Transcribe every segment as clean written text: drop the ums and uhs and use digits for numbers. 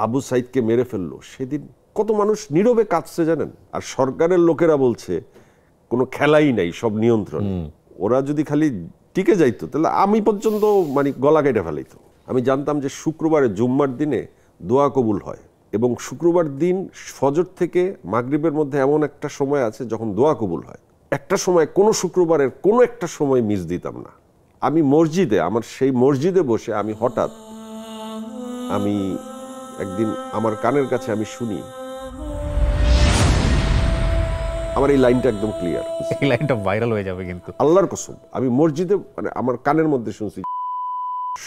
আবু সাইদকে মেরে ফেললো, সেদিন কত মানুষ নীরবে কাঁদছে জানেন। আর সরকারের লোকেরা বলছে কোনো খেলাই নাই, সব নিয়ন্ত্রণ। ওরা যদি খালি টিকে যাইতো তাহলে আমি পর্যন্ত মানে গলা কেটে ফেলাইতো। আমি জানতাম যে শুক্রবারে জুম্মার দিনে দোয়া কবুল হয়, এবং শুক্রবার দিন ফজর থেকে মাগরিবের মধ্যে এমন একটা সময় আছে যখন দোয়া কবুল হয়। একটা সময় কোনো শুক্রবারের কোনো একটা সময় মিস দিতাম না। আমি মসজিদে, আমার সেই মসজিদে বসে আমি হঠাৎ একদিন আমার কানের কাছে আমি শুনি, আমার এই লাইনটা একদম ক্লিয়ার, এই লাইনটা ভাইরাল হয়ে যাবে কিন্তু, আল্লাহর কসম। আমি মসজিদে মানে আমার কানের মধ্যে শুনছি,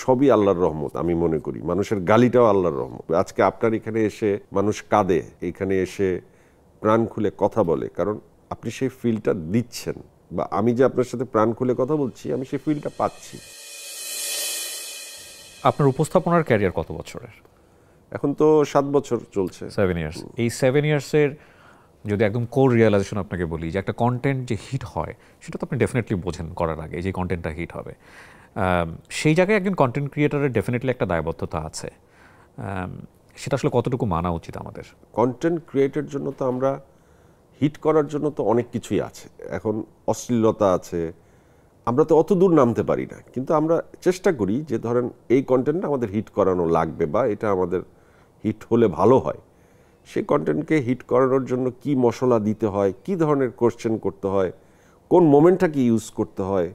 সবই আল্লাহর রহমত। আমি মনে করি মানুষের গালিটাও আল্লাহর রহমত। আজকে আপনার এখানে এসে মানুষ কাঁদে, এখানে এসে প্রাণ খুলে কথা বলে, কারণ আপনি সেই ফিলটা দিচ্ছেন, বা আমি যে আপনার সাথে প্রাণ খুলে কথা বলছি আমি সেই ফিলটা পাচ্ছি। আপনার উপস্থাপনার ক্যারিয়ার কত বছরের? এখন তো 7 বছর চলছে। 7 ইয়ার্স। এই 7 ইয়ার্সের যদি একদম কোর রিয়েলাইজেশন আপনাকে বলি, যে একটা কন্টেন্ট যে হিট হয় সেটা তো আপনি ডেফিনেটলি বোঝেন করার আগে যে কন্টেন্টটা হিট হবে। সেই জায়গায় একজন কন্টেন্ট ক্রিয়েটারের ডেফিনেটলি একটা দায়বদ্ধতা আছে, সেটা আসলে কতটুকু মানা উচিত আমাদের? কন্টেন্ট ক্রিয়েটের জন্য তো আমরা হিট করার জন্য তো অনেক কিছুই আছে। এখন অশ্লীলতা আছে, আমরা তো অত দূর নামতে পারি না, কিন্তু আমরা চেষ্টা করি যে ধরেন এই কন্টেন্টটা আমাদের হিট করানো লাগবে, বা এটা আমাদের হিট হলে ভালো হয়। সেই কন্টেন্টকে হিট করানোর জন্য কি মশলা দিতে হয়, কি ধরনের কোশ্চেন করতে হয়, কোন মোমেন্টটাকে ইউজ করতে হয়,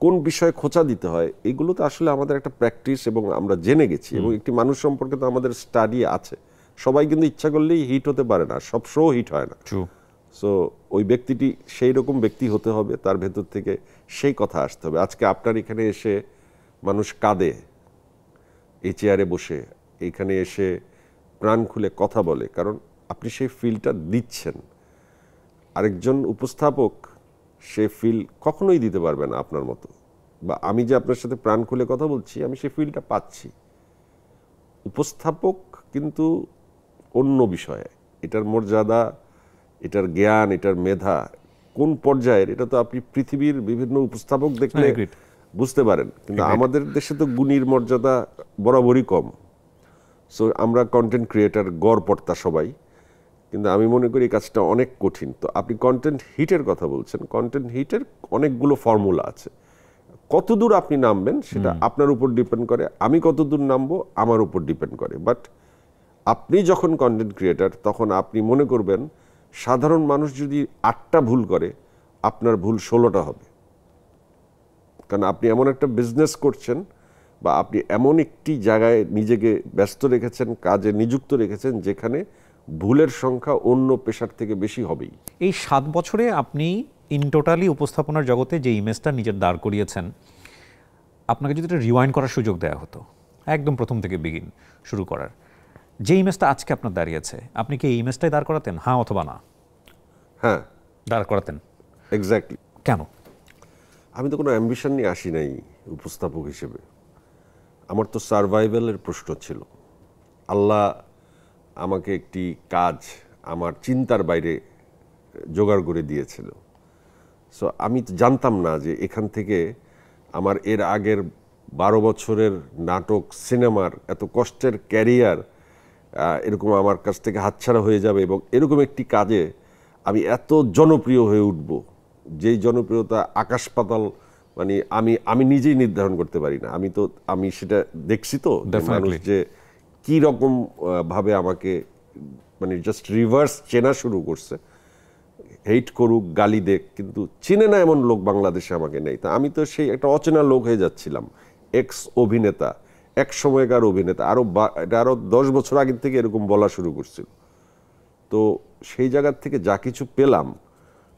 কোন বিষয়ে খোঁচা দিতে হয়, এগুলো তো আসলে আমাদের একটা প্র্যাকটিস, এবং আমরা জেনে গেছি। এবং একটি মানুষ সম্পর্কে তো আমাদের স্টাডি আছে। সবাই কিন্তু ইচ্ছা করলেই হিট হতে পারে না, সব শো হিট হয় না। সো ওই ব্যক্তিটি সেই রকম ব্যক্তি হতে হবে, তার ভেতর থেকে সেই কথা আসতে হবে। আজকে আপনার এখানে এসে মানুষ কাঁদে, এই চেয়ারে বসে এইখানে এসে প্রাণ খুলে কথা বলে, কারণ আপনি সেই ফিলটা দিচ্ছেন। আরেকজন উপস্থাপক সে ফিল কখনোই দিতে পারবে না আপনার মতো, বা আমি যে আপনার সাথে প্রাণ খুলে কথা বলছি আমি সেই ফিলটা পাচ্ছি। উপস্থাপক কিন্তু অন্য বিষয়ে, এটার মর্যাদা, এটার জ্ঞান, এটার মেধা কোন পর্যায়ের, এটা তো আপনি পৃথিবীর বিভিন্ন উপস্থাপক দেখলে বুঝতে পারেন। কিন্তু আমাদের দেশে তো গুণীর মর্যাদা বরাবরই কম। সো আমরা কন্টেন্ট ক্রিয়েটার গড়পড়তা সবাই, কিন্তু আমি মনে করি এই কাজটা অনেক কঠিন। তো আপনি কন্টেন্ট হিটের কথা বলছেন, কন্টেন্ট হিটের অনেকগুলো ফর্মুলা আছে। কতদূর আপনি নামবেন সেটা আপনার উপর ডিপেন্ড করে, আমি কতদূর নামবো আমার উপর ডিপেন্ড করে। বাট আপনি যখন কন্টেন্ট ক্রিয়েটার, তখন আপনি মনে করবেন সাধারণ মানুষ যদি 8টা ভুল করে, আপনার ভুল 16টা হবে। কারণ আপনি এমন একটা বিজনেস করছেন, বা আপনি এমন একটি জায়গায় নিজেকে ব্যস্ত রেখেছেন, কাজে নিযুক্ত রেখেছেন, যেখানে ভুলের সংখ্যা অন্য পেশার থেকে বেশি হবেই। এই 7 বছরে আপনি ইন টোটালি উপস্থাপনার জগতে যে ইমেজটা নিজের দাঁড় করিয়েছেন, আপনাকে যদি এটা রিওয়াইন্ড করার সুযোগ দেওয়া হতো, একদম প্রথম থেকে শুরু করার, যে ইমেজটা আজকে আপনার দাঁড়িয়েছে, আপনি কি এই ইমেজটাই দাঁড় করাতেন, হ্যাঁ অথবা না? হ্যাঁ, দাঁড় করাতেন। এক্স্যাক্টলি। কেন? আমি তো কোনো অ্যাম্বিশন নিয়ে আসি নাই উপস্থাপক হিসেবে। আমার তো সার্ভাইভালের প্রশ্ন ছিল। আল্লাহ আমাকে একটি কাজ আমার চিন্তার বাইরে জোগাড় করে দিয়েছিল। সো আমি তো জানতাম না যে এখান থেকে আমার এর আগের 12 বছরের নাটক, সিনেমার এত কষ্টের ক্যারিয়ার এরকম আমার কাছ থেকে হাতছাড়া হয়ে যাবে, এবং এরকম একটি কাজে আমি এত জনপ্রিয় হয়ে উঠব, যেই জনপ্রিয়তা আকাশ পাতাল, মানে আমি নিজেই নির্ধারণ করতে পারি না। আমি সেটা দেখছি তো, মানুষ যে কি রকম ভাবে আমাকে মানে জাস্ট রিভার্স চেনা শুরু করছে। হেইট করুক, গালি দেখ, কিন্তু চিনে না এমন লোক বাংলাদেশে আমাকে নেই। তা আমি তো সেই একটা অচেনা লোক হয়ে যাচ্ছিলাম, এক্স অভিনেতা, এক সময়কার অভিনেতা। এটা আরো 10 বছর আগের থেকে এরকম বলা শুরু করছিল। তো সেই জায়গার থেকে যা কিছু পেলাম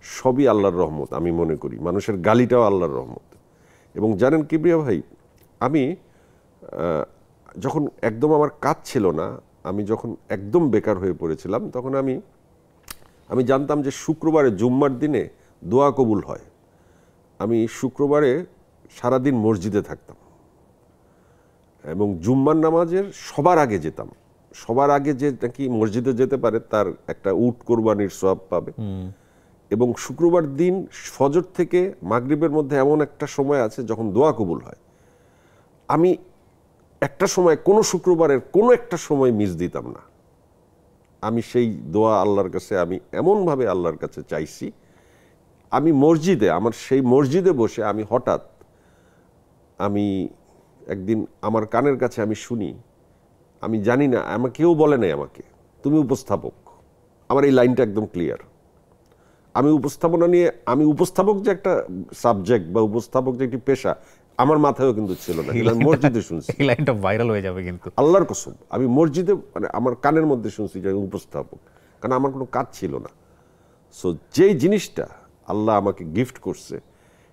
সবই আল্লাহর রহমত। আমি মনে করি মানুষের গালিটাও আল্লাহর রহমত। এবং জানেন কিবরিয়া ভাই, আমি যখন একদম আমার কাজ ছিল না, আমি যখন একদম বেকার হয়ে পড়েছিলাম, তখন আমি জানতাম যে শুক্রবারে জুম্মার দিনে দোয়া কবুল হয়। আমি শুক্রবারে সারাদিন মসজিদে থাকতাম, এবং জুম্মার নামাজের সবার আগে যেতাম। সবার আগে যে নাকি মসজিদে যেতে পারে তার একটা উট কোরবানির সওয়াব পাবে। এবং শুক্রবার দিন ফজর থেকে মাগরিবের মধ্যে এমন একটা সময় আছে যখন দোয়া কবুল হয়। আমি একটা সময় কোনো শুক্রবারের কোনো একটা সময় মিস দিতাম না। আমি সেই দোয়া আল্লাহর কাছে আমি এমনভাবে আল্লাহর কাছে চাইছি, আমি মসজিদে, আমার সেই মসজিদে বসে আমি হঠাৎ আমি একদিন আমার কানের কাছে আমি শুনি, আমি জানি না, আমাকে কেউ বলে নাই আমাকে, তুমি উপস্থাপক। আমার এই লাইনটা একদম ক্লিয়ার। আমি উপস্থাপনা নিয়ে, আমি উপস্থাপক যে একটা সাবজেক্ট বা উপস্থাপক যে একটি পেশা আমার মাথায়ও কিন্তু ছিল না, কিন্তু আমি মসজিদে শুনছি। এই লাইনটা ভাইরাল হয়ে যাবে কিন্তু। আল্লাহর কসম, আমি মসজিদে মানে আমার কানের মধ্যে শুনছি যে আমি উপস্থাপক, কারণ আমার কোনো কাজ ছিল না। সো যেই জিনিসটা আল্লাহ আমাকে গিফট করছে,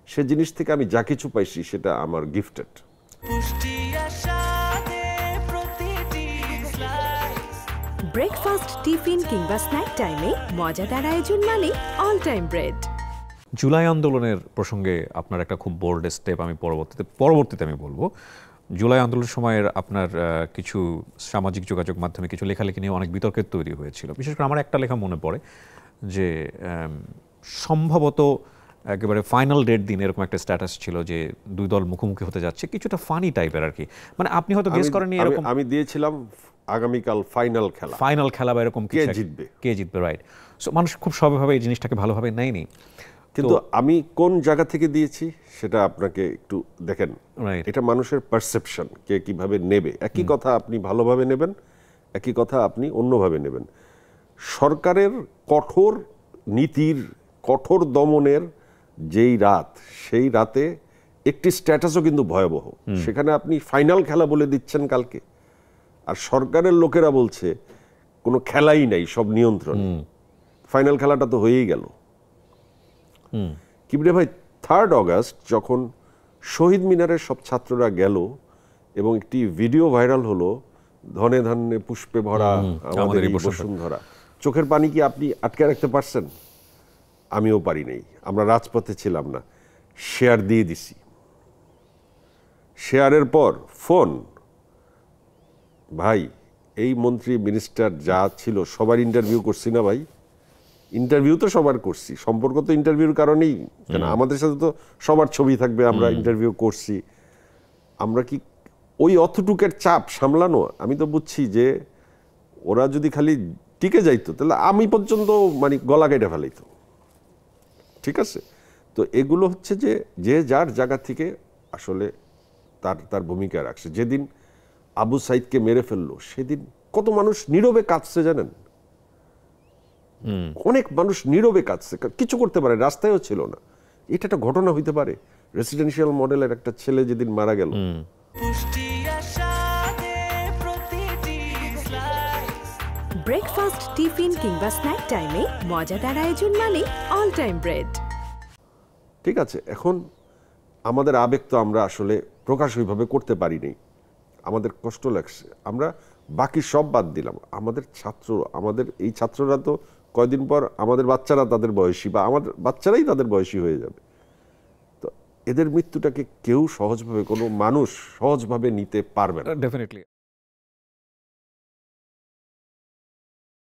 সে জিনিস থেকে আমি যা কিছু পাইছি সেটা আমার গিফটেড। ব্রেকফাস্ট, টিফিন কিংবা স্ন্যাক টাইমে মজাদার আয়োজন মানে অল টাইম ব্রেড। জুলাই আন্দোলনের প্রসঙ্গে আপনার একটা খুব বোল্ড স্টেপ আমি পরবর্তীতে আমি বলবো। জুলাই আন্দোলনের সময়ের আপনার কিছু সামাজিক যোগাযোগ মাধ্যমে কিছু লেখালেখি নিয়ে অনেক বিতর্কের তৈরি হয়েছিল। বিশেষ করে আমার একটা লেখা মনে পড়ে যে সম্ভবত একেবারে ফাইনাল ডেট দিন এরকম একটা স্ট্যাটাস ছিল যে দুই দল মুখোমুখি হতে যাচ্ছে, কিছুটা ফানি টাইপের আর কি। মানে আপনি হয়তো গেস করেননি এরকম। আমি দিয়েছিলাম আগামীকাল ফাইনাল খেলা বা এরকম কে জিতবে, রাইট। সো মানুষ খুব স্বাভাবিকভাবে এই জিনিসটাকে ভালোভাবে নেয়নি। কিন্তু আমি কোন জায়গা থেকে দিয়েছি সেটা আপনাকে একটু দেখেন। Right. এটা মানুষের পারসেপশন, কে কিভাবে নেবে। একই কথা আপনি ভালোভাবে নেবেন, একই কথা আপনি অন্যভাবে নেবেন। সরকারের কঠোর নীতির, কঠোর দমনের যেই রাত, সেই রাতে একটি স্ট্যাটাসও কিন্তু ভয়াবহ। সেখানে আপনি ফাইনাল খেলা বলে দিচ্ছেন কালকে, আর সরকারের লোকেরা বলছে কোনো খেলাই নাই, সব নিয়ন্ত্রণ। ফাইনাল খেলাটা তো হয়েই গেল। কিবরে ভাই, 3 অগাস্ট যখন শহীদ মিনারের সব ছাত্ররা গেল এবং একটি ভিডিও ভাইরাল হলো, ধনে ধান্যে পুষ্পে ভরা আমাদের এই বসুন্ধরা, চোখের পানি কি আপনি আটকে রাখতে পারছেন? আমিও পারি নাই, আমরা রাজপথে ছিলাম না, শেয়ার দিয়ে দিছি। শেয়ারের পর ফোন, ভাই এই মন্ত্রী মিনিস্টার যা ছিল সবার ইন্টারভিউ করছি না ভাই? ইন্টারভিউ তো সবার করছি, সম্পর্ক তো ইন্টারভিউর কারণেই, কেন আমাদের সাথে তো সবার ছবি থাকবে, আমরা ইন্টারভিউ করছি। আমরা কি ওই অতটুকের চাপ সামলানো? আমি তো বুঝছি যে ওরা যদি খালি টিকে যাইতো তাহলে আমি পর্যন্ত মানে গলা কেটে ফেলাইতো। ঠিক আছে, তো এগুলো হচ্ছে যে যে যার জায়গা থেকে আসলে তার ভূমিকা রাখছে। যেদিন আবু সাইদকে মেরে ফেললো সেদিন কত মানুষ নীরবে কাঁদছে জানেন? অনেক মানুষ নীরবে কাঁদছে, কিছু করতে পারে, রাস্তায়ও ছিল না। এটা একটা ঘটনা হইতে পারে? রেসিডেন্সিয়াল মডেলের একটা ছেলে যেদিন মারা গেল। ব্রেকফাস্ট, টিফিন কিংবা স্ন্যাক টাইমে মজাদার আয়োজন মানে অল টাইম ব্রেড। ঠিক আছে, এখন আমাদের আবেগ তো আমরা আসলে প্রকাশ ওইভাবে করতে পারিনি, আমাদের কষ্ট লাগছে। আমরা বাকি সব বাদ দিলাম, আমাদের এই ছাত্ররা তো কয়দিন পর আমাদের বাচ্চারা তাদের বয়সী, বা আমাদের বাচ্চারাই তাদের বয়সী হয়ে যাবে। তো এদের মৃত্যুটাকে কেউ সহজভাবে, কোনো মানুষ সহজভাবে নিতে পারবে না। ডেফিনেটলি।